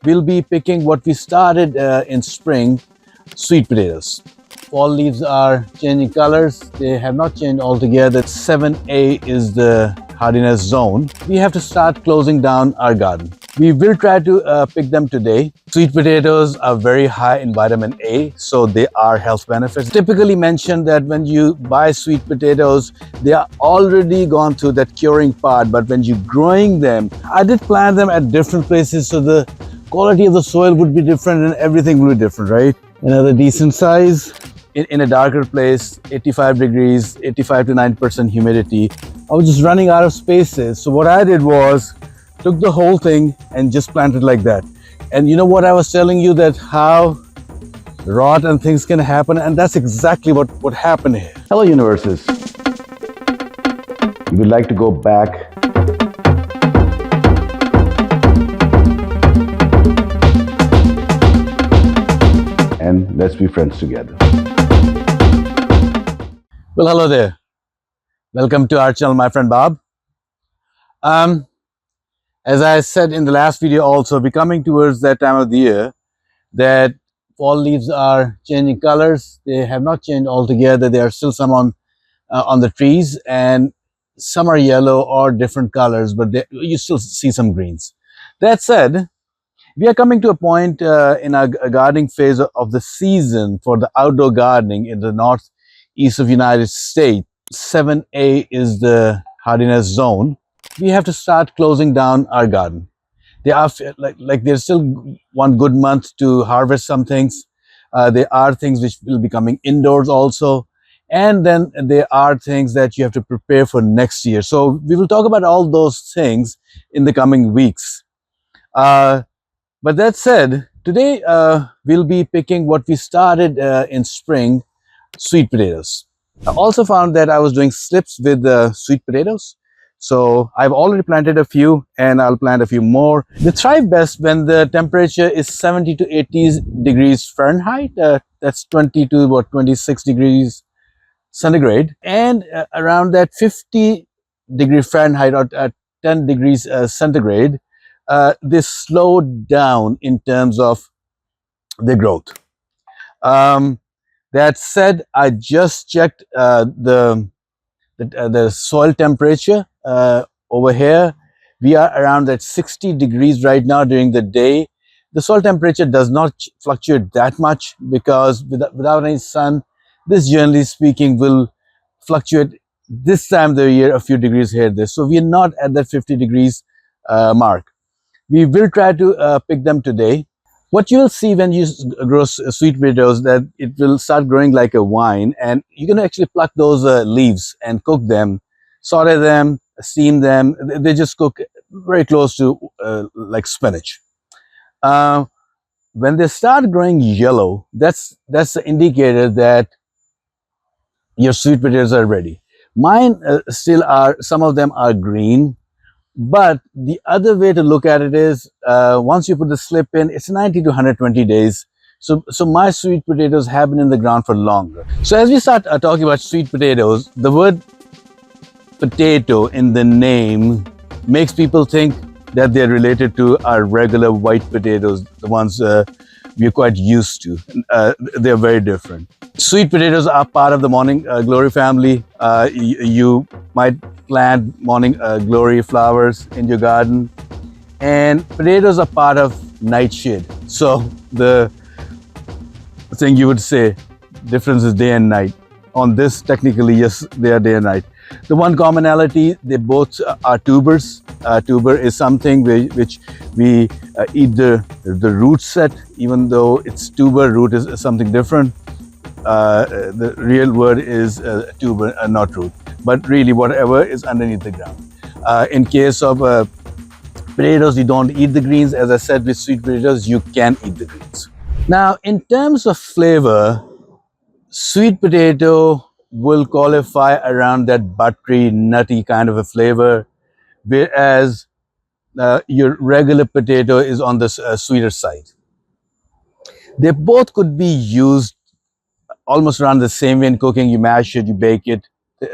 we'll be picking what we started in spring, sweet potatoes. Fall leaves are changing colors. They have not changed altogether. 7A is the hardiness zone. We have to start closing down our garden. We will try to pick them today. Sweet potatoes are very high in vitamin A, so they are health benefits. Typically mentioned that when you buy sweet potatoes, they are already gone through that curing part, but when you're growing them, I did plant them at different places, so the quality of the soil would be different and everything will be different, right? Another decent size. In a darker place, 85 degrees, 85 to 90% humidity. I was just running out of spaces. So what I did was took the whole thing and just planted like that. And you know what I was telling you, that how rot and things can happen, and that's exactly what happened here. Hello universes. You would like to go back and let's be friends together. Well, hello there. Welcome to our channel, my friend Bob. As I said in the last video also, we're coming towards that time of the year that fall leaves are changing colors. They have not changed altogether. There are still some on the trees, and some are yellow or different colors, but you still see some greens. That said, we are coming to a point in our gardening phase of the season for the outdoor gardening in the northeast of United States. 7A is the hardiness zone. We have to start closing down our garden. There are there's still one good month to harvest some things. There are things which will be coming indoors also. And then there are things that you have to prepare for next year. So we will talk about all those things in the coming weeks. But that said, today we'll be picking what we started in spring, sweet potatoes. I also found that I was doing slips with sweet potatoes. So I've already planted a few and I'll plant a few more. They thrive best when the temperature is 70 to 80 degrees Fahrenheit. That's 20 to about 26 degrees centigrade. And around that 50 degree Fahrenheit or 10 degrees centigrade, they slow down in terms of their growth. That said, I just checked the soil temperature over here. We are around that 60 degrees right now during the day. The soil temperature does not fluctuate that much because without any sun, this generally speaking will fluctuate this time of the year a few degrees here there. So we are not at that 50 degrees mark. We will try to pick them today. What you'll see when you grow sweet potatoes, that it will start growing like a vine, and you can actually pluck those leaves and cook them, saute them, steam them. They just cook very close to like spinach. When they start growing yellow, that's the indicator that your sweet potatoes are ready. Mine still are, some of them are green. But the other way to look at it is, once you put the slip in, it's 90 to 120 days. So my sweet potatoes have been in the ground for longer. So as we start talking about sweet potatoes, the word potato in the name makes people think that they're related to our regular white potatoes, the ones we're quite used to. They're very different. Sweet potatoes are part of the morning glory family. You might plant morning glory flowers in your garden, and potatoes are part of nightshade. So the thing you would say, difference is day and night. On this, technically, yes, they are day and night. The one commonality, they both are tubers. Tuber is something which we eat the root set, even though it's tuber. Root is something different. The real word is tuber, not root. But really, whatever is underneath the ground. In case of potatoes, you don't eat the greens. As I said, with sweet potatoes, you can eat the greens. Now, in terms of flavor, sweet potato will qualify around that buttery, nutty kind of a flavor, whereas your regular potato is on the sweeter side. They both could be used almost around the same way in cooking. You mash it, you bake it,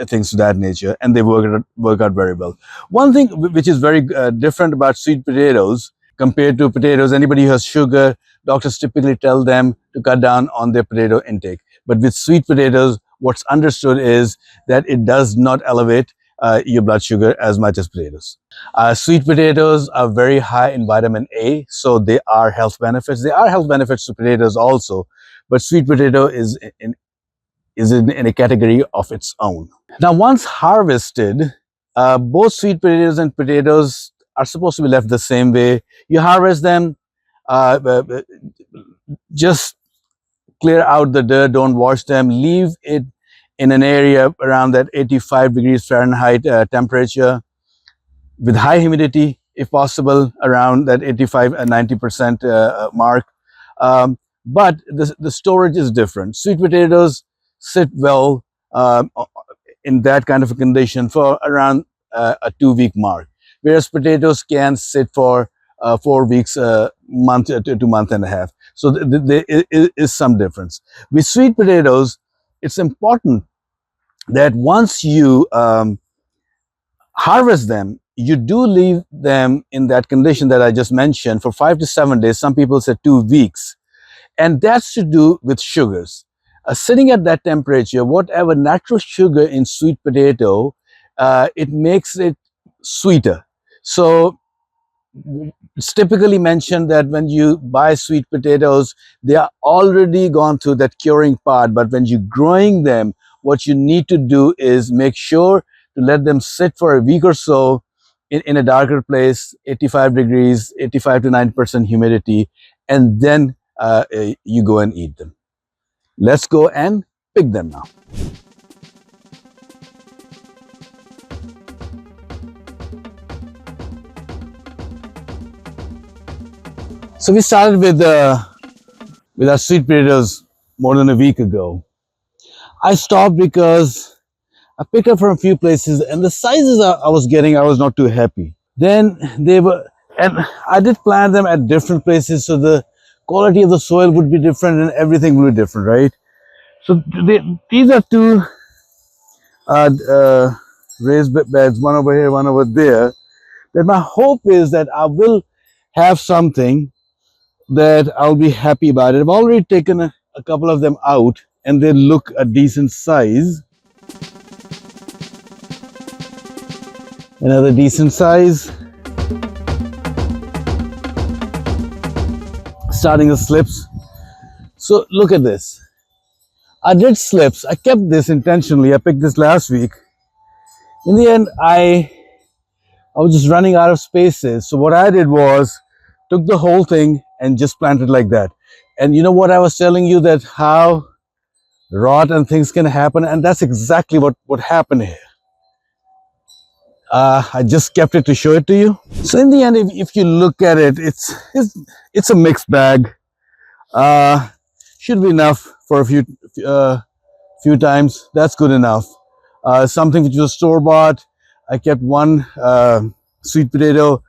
things of that nature, and they work out very well. One thing which is very different about sweet potatoes, compared to potatoes. Anybody who has sugar, doctors typically tell them to cut down on their potato intake. But with sweet potatoes, what's understood is that it does not elevate your blood sugar as much as potatoes. Sweet potatoes are very high in vitamin A, so they are health benefits. There are health benefits to potatoes also, but sweet potato is in a category of its own. Now, once harvested, both sweet potatoes and potatoes are supposed to be left the same way. You harvest them, just clear out the dirt, don't wash them, leave it in an area around that 85 degrees Fahrenheit temperature with high humidity, if possible, around that 85 and 90% mark. But the storage is different. Sweet potatoes sit well in that kind of a condition for around a 2-week mark, whereas potatoes can sit for 4 weeks, month to month and a half. So there is some difference. With sweet potatoes, it's important that once you harvest them, you do leave them in that condition that I just mentioned for 5 to 7 days. Some people say 2 weeks. And that's to do with sugars. Sitting at that temperature, whatever natural sugar in sweet potato, it makes it sweeter. So it's typically mentioned that when you buy sweet potatoes, they are already gone through that curing part. But when you're growing them, what you need to do is make sure to let them sit for a week or so in a darker place, 85 degrees, 85 to 90% humidity, and then you go and eat them. Let's go and pick them now. So we started with our sweet potatoes more than a week ago. I stopped because I picked up from a few places and the sizes I was getting, I was not too happy. Then they were, and I did plant them at different places, so the quality of the soil would be different and everything would be different, right? So these are two raised beds, one over here, one over there. But my hope is that I will have something that I'll be happy about it. I've already taken a couple of them out and they look a decent size. Another decent size. Starting the slips. So look at this. I did slips. I kept this intentionally. I picked this last week. In the end, I was just running out of spaces. So what I did was took the whole thing and just planted like that. And you know what I was telling you, that how rot and things can happen, and that's exactly what happened here. I just kept it to show it to you. So in the end, if you look at it, it's a mixed bag. Should be enough for a few times. That's good enough. Something which was store-bought. I kept one sweet potato,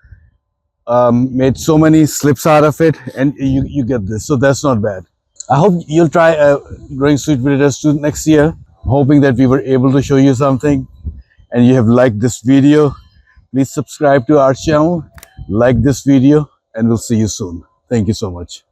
made so many slips out of it, and you get this. So that's not bad. I hope you'll try growing sweet potatoes too next year. Hoping that we were able to show you something and you have liked this video. Please subscribe to our channel, like this video, and we'll see you soon. Thank you so much.